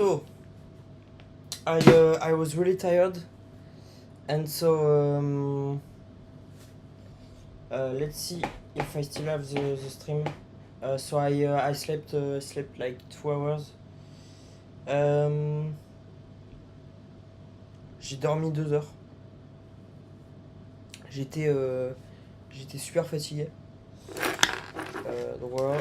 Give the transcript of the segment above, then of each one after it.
So I was really tired, and so let's see if I still have the stream. So I slept like 2 hours. J'ai dormi 2 heures. J'étais super fatigué. Donc voilà.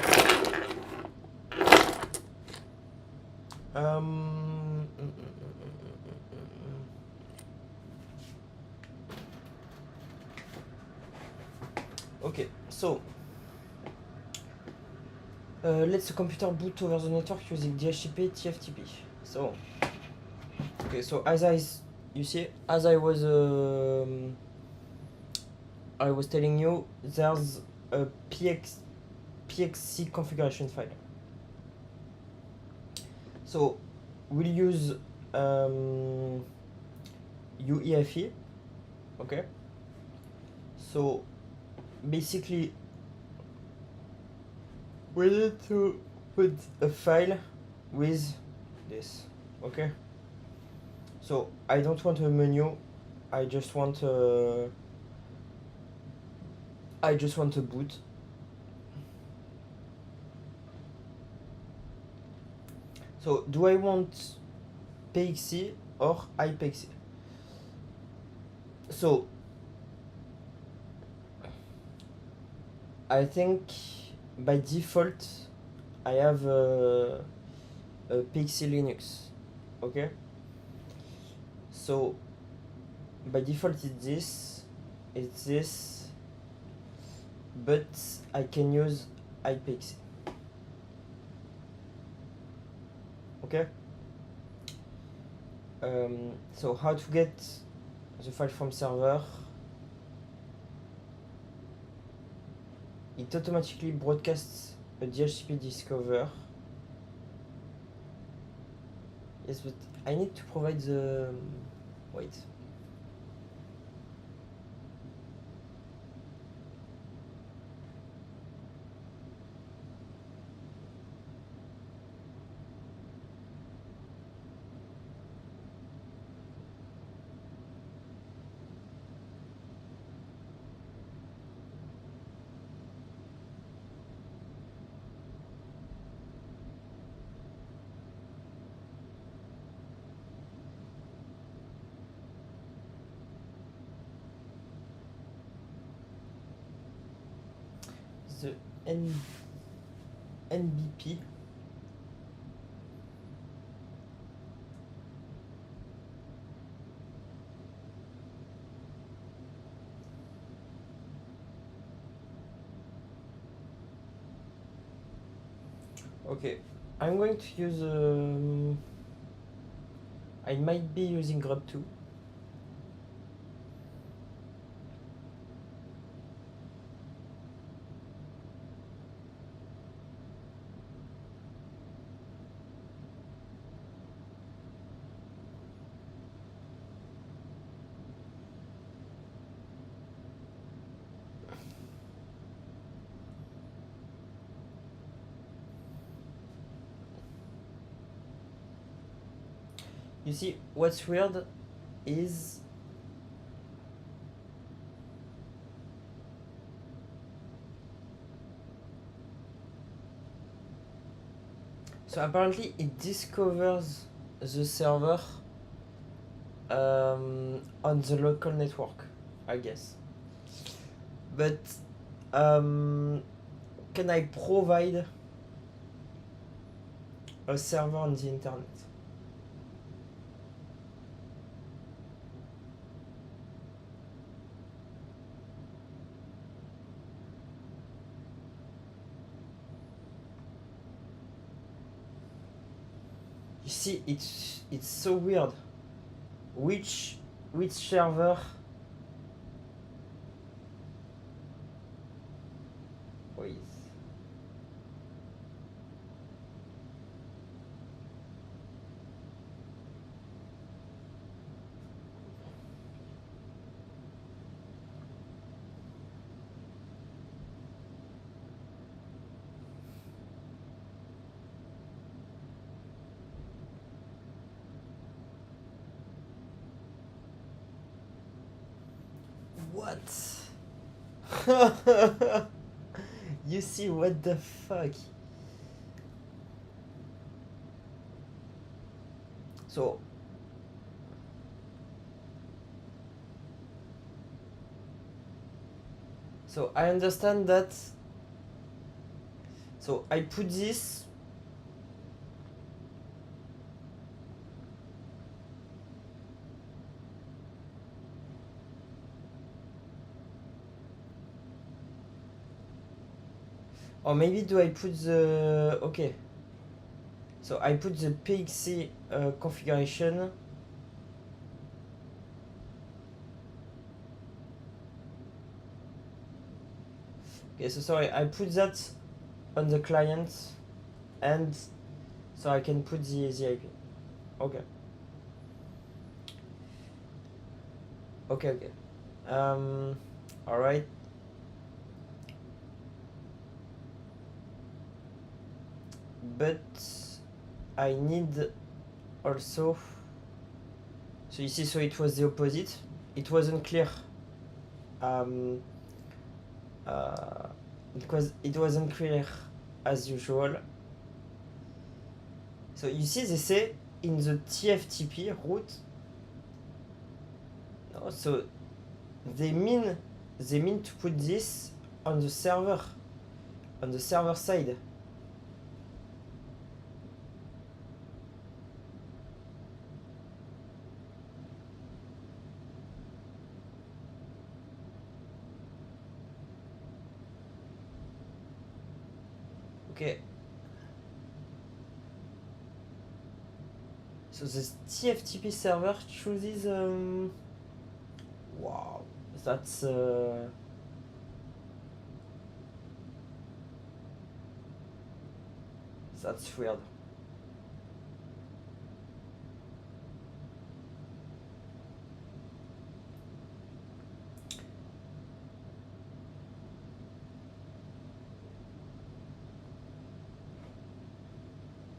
Okay, so let the computer boot over the network using DHCP TFTP. So okay, so you see, as I was telling you, there's a PXC configuration file. So we'll use UEFI. Okay. So basically, we need to put a file with this. Okay. So I don't want a menu. I just want a boot. So do I want PXC or IPXC? So I think by default I have a PXC Linux. Okay. So by default it's this, but I can use IPXC. Okay. So how to get the file from server? It automatically broadcasts a DHCP discover. Yes, but I need to provide the wait. The NBP. Okay, I'm going to use I might be using grub2. You see, what's weird is so apparently it discovers the server on the local network, I guess. But can I provide a server on the internet? You see, it's so weird. Which server? Wait. What? You see, what the fuck? So I understand that. So I put this. Or maybe do I put the... Okay. So I put the PXC configuration. Okay, so sorry, I put that on the client and so I can put the IP. Okay. Okay. Alright. But I need also... So you see, so it was the opposite. It wasn't clear. It wasn't clear as usual. So you see, they say in the TFTP route. No, so they mean to put this on the server side. Okay. So the TFTP server chooses. Wow, that's weird.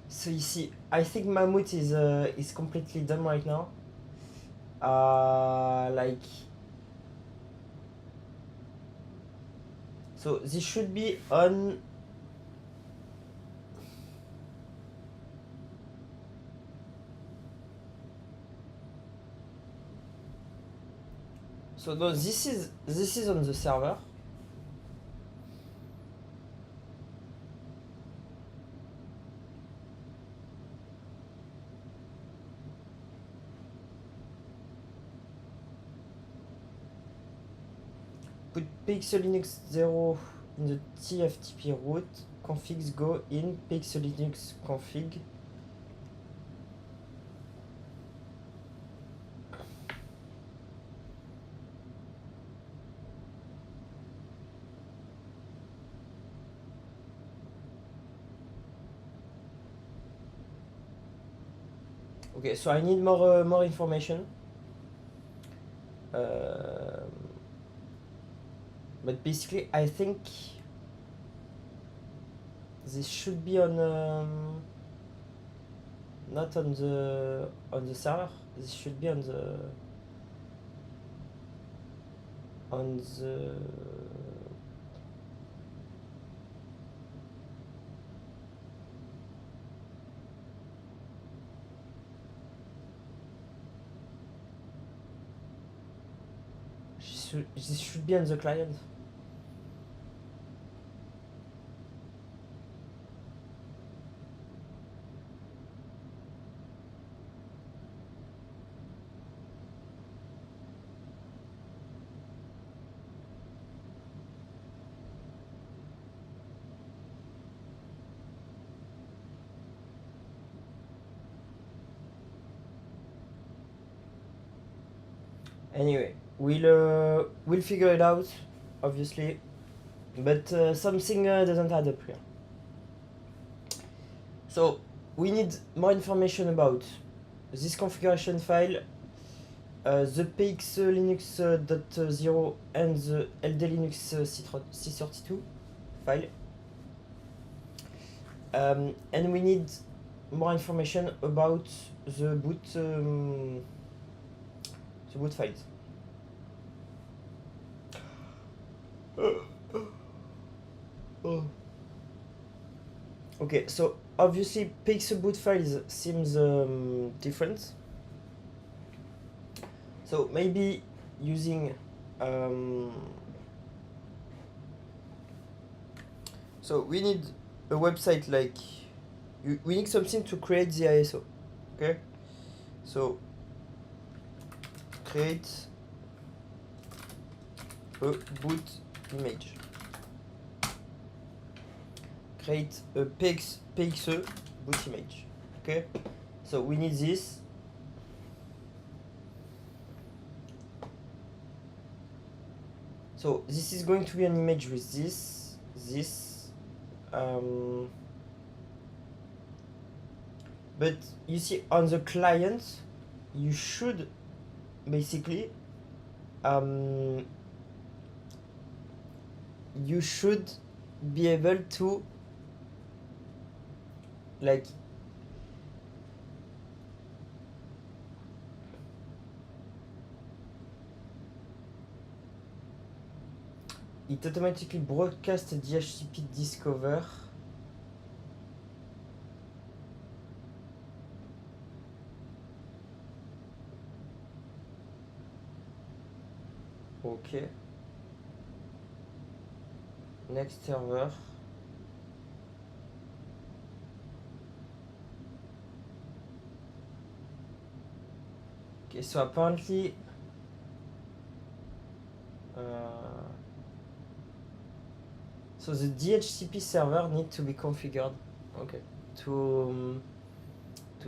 So you see, I think Mammoth is completely done right now. Like, so this should be on. So no, this is on the server. Put pixel Linux 0 in the TFTP route. Configs go in pixel Linux config. Okay, so I need more information. But basically, I think this should be on not on the server. This should be on the this should be on the client. Anyway, we'll figure it out, obviously, but something doesn't add up here. So we need more information about this configuration file, the px linux .0 and the ld linux c32 file, and we need more information about the boot files. Oh. Okay, so obviously pixel boot files seems different. So maybe using so we need a website like we need something to create the ISO. Okay, so create a boot image. Create a pxe boot image. Okay, so we need this. So this is going to be an image with this. But you see on the client, you should basically you should be able to like it automatically broadcasts DHCP discover. Okay. Next server. Okay, so apparently so the DHCP server needs to be configured. Okay. To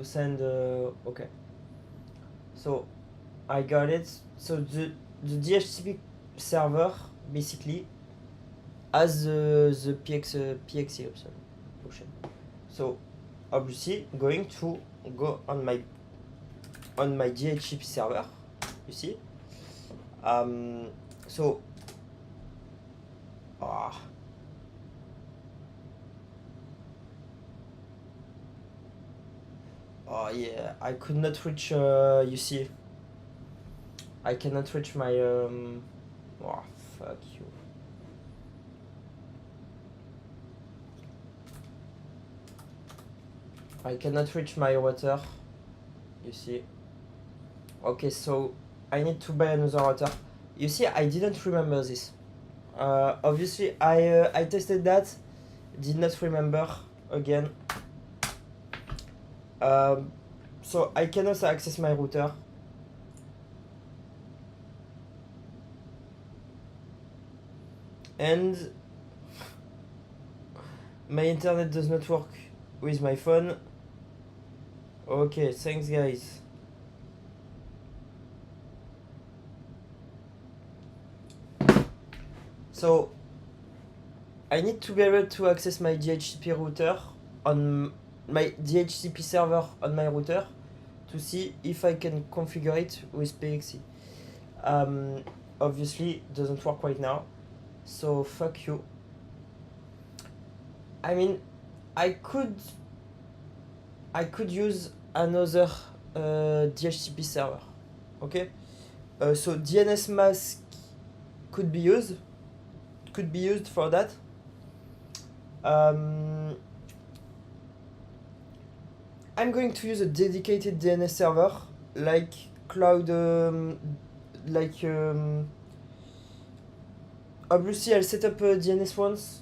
send okay. So I got it. So the DHCP server basically has the PXE option. So obviously going to go on my DHCP server, you see. So oh yeah, I could not reach you see, I cannot reach my oh fuck you. I cannot reach my router, you see. Okay, so I need to buy another router. You see, I didn't remember this. Obviously, I tested that, did not remember again. So I cannot access my router. And my internet does not work with my phone. Okay, thanks guys. So I need to be able to access my DHCP router on my DHCP server on my router to see if I can configure it with PXE. Obviously it doesn't work right now, so fuck you. I mean, I could use another DHCP server, okay? So DNS mask could be used for that. I'm going to use a dedicated DNS server like cloud, obviously I'll set up a DNS once.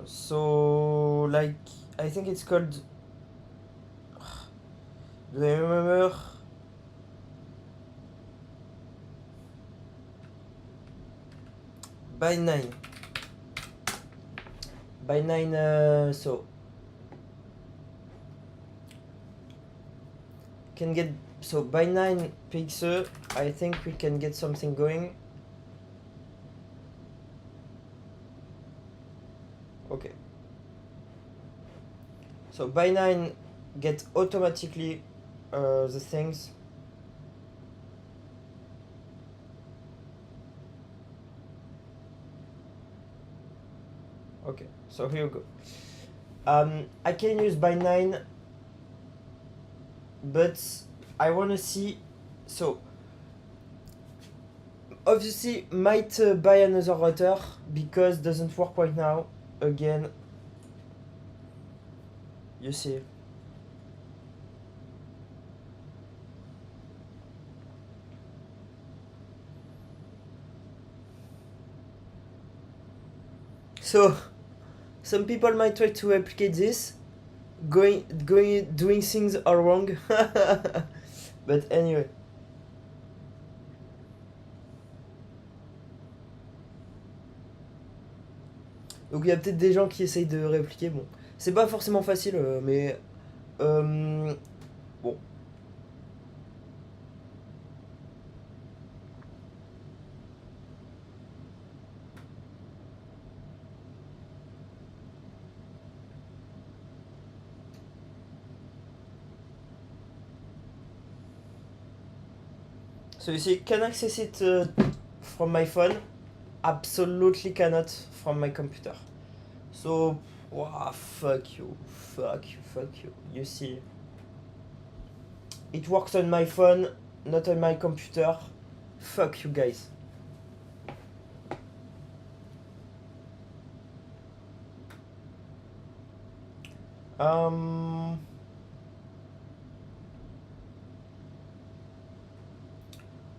So like I think it's called, do I remember? By9, so can get, so by9 pxe, I think we can get something going. Okay, so by9 get automatically the things. Okay, so here we go. I can use by9, but I want to see, so obviously might buy another router because doesn't work right now. Again, you see. So some people might try to replicate this, doing things all wrong. But anyway. Donc il y a peut-être des gens qui essayent de répliquer. Bon, c'est pas forcément facile, mais bon. So you see, can access it from my phone? Absolutely cannot from my computer. So, wow, fuck you. You see, it works on my phone, not on my computer. Fuck you guys.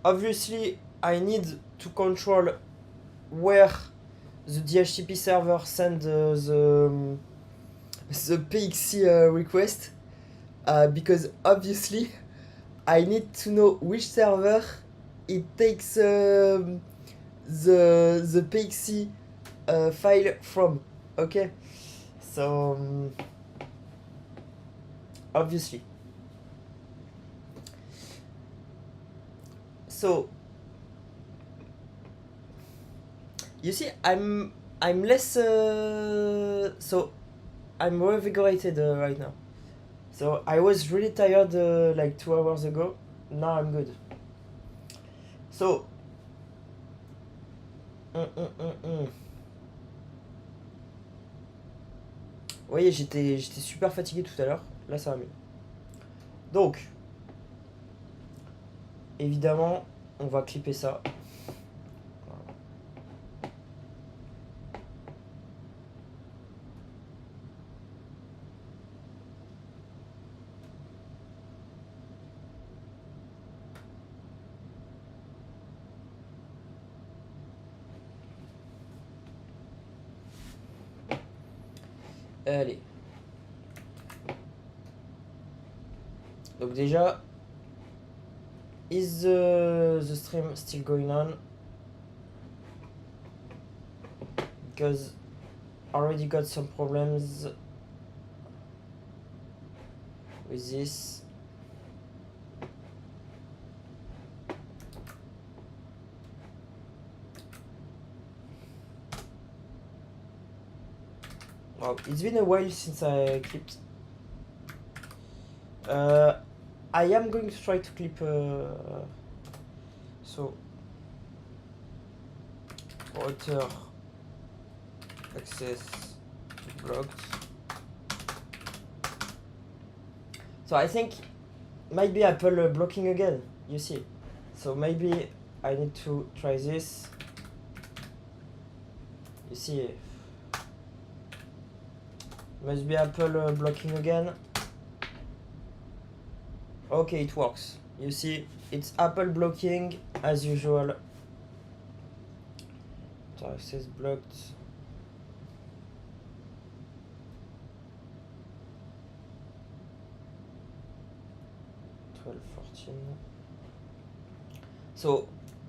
Obviously, I need to control where the DHCP server send the PXC request, because obviously I need to know which server it takes the PXC file from. Okay, so obviously. So you see, I'm less so I'm revigorated right now. So I was really tired like 2 hours ago. Now I'm good. So Vous voyez, j'étais super fatigué tout à l'heure. Là, ça va mieux. Donc, évidemment, on va clipper ça. Allez. Donc déjà, is the stream still going on? Because I already got some problems with this. Wow, it's been a while since I clipped. I am going to try to clip. So, router access blocked. So I think maybe Apple blocking again. You see. So maybe I need to try this. You see. Must be Apple blocking again. Okay, it works. You see, it's Apple blocking as usual. Access blocked. So